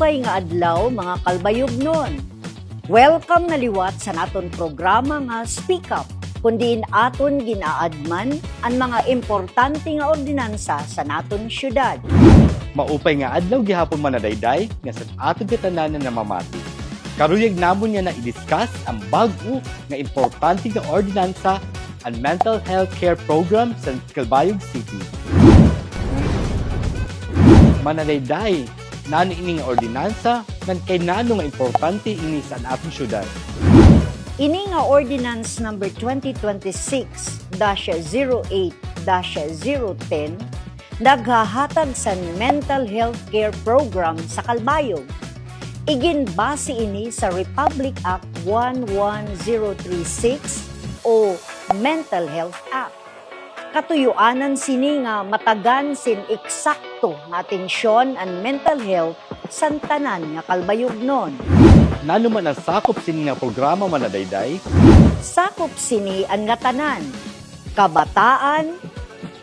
Maupay nga adlaw mga kalbayognon. Welcome na liwat sa naton programa nga Speak Up, kundiin aton ginaadman ang mga importante nga ordinansa sa naton syudad. Maupay nga adlaw gihapon manadayday nga sa aton kitananan na mamati. Karuyag namon nga na i-discuss ang bag-o nga importante nga ordinansa ang mental health care program sa Calbayog City. Manadayday, nano ini nga ordinansa ngan kay nano nga importante ini sa aton syudad. Ini nga Ordinance number 2026-08-010 naghahatag sa mental health care program sa Calbayog. Iginbase ini sa Republic Act 11036 o Mental Health Act. Katuyuanan sini nga matagan sin eksakto nga atensyon ang mental health sa tanan nga kalbayognon. Nano man ang sakop sini nga programa manadayday? Sakop sini ang nga tanan, kabataan,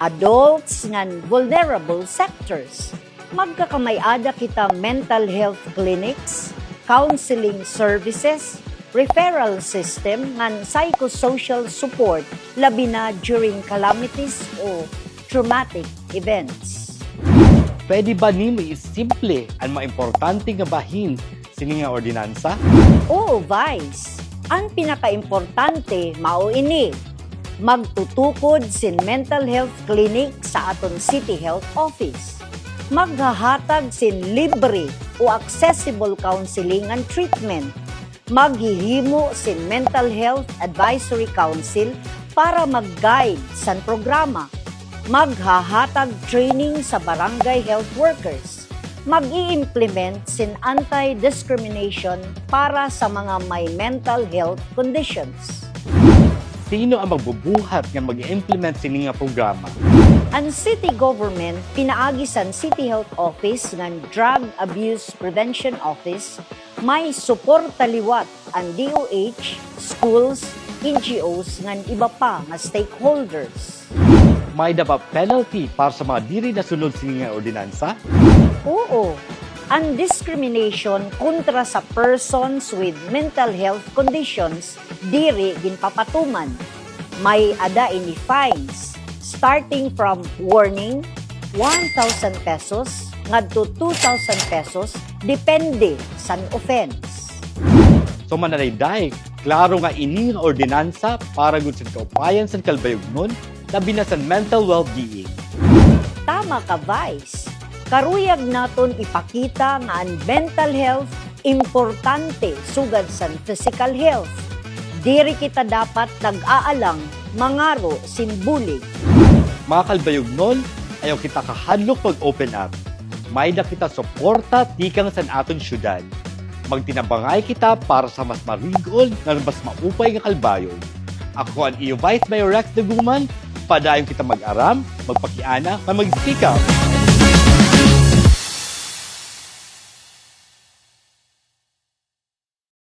adults ngan vulnerable sectors. Magkakamay-ada kita mental health clinics, counseling services, referral system ngan psychosocial support labi na during calamities o traumatic events. Pwede ba nimo isimple ang mga importante nga bahin sini nga ordinansa? Oo, Vice. Ang pinaka-importante mao ini. Magtutukod sin mental health clinic sa aton City Health Office. Maghahatag sin libre o accessible counseling and treatment. Maghihimo sin Mental Health Advisory Council para mag-guide sa programa. Maghahatag training sa barangay health workers. Mag-i-implement sin anti-discrimination para sa mga may mental health conditions. Sino ang magbubuhat nga mag-implement sini nga programa? Ang city government pinaagi sa City Health Office ng Drug Abuse Prevention Office may suporta liwat ang DOH, schools, NGOs ngan iba pa nga stakeholders. May dapat penalty para sa mga diri na sunod sini nga ordinansa? Oo, ang discrimination kontra sa persons with mental health conditions diri ginpapatuman. May ada ini fines starting from warning 1,000 pesos ngadto 2,000 pesos depende sa offense. So manadayday, klaro nga ini nga ordinansa para gud sa kaupayan sa Calbayognon labi na sa mental well-being. Tama ka, Vice. Karuyag naton ipakita nga ang mental health importante sugad sa physical health. Diri kita dapat nag-aalang mangaro sin bulig. Mga Calbayognon, ayaw kita kahadlok pag-open up. May da kita suporta tikang sa aton syudad. Magtinabangay kita para sa mas marigol na mas maupay nga Calbayog. Ako ang iyo Vice Mayor Rex Daguman, padayon kita mag-aram, magpakiana, mag-speak up.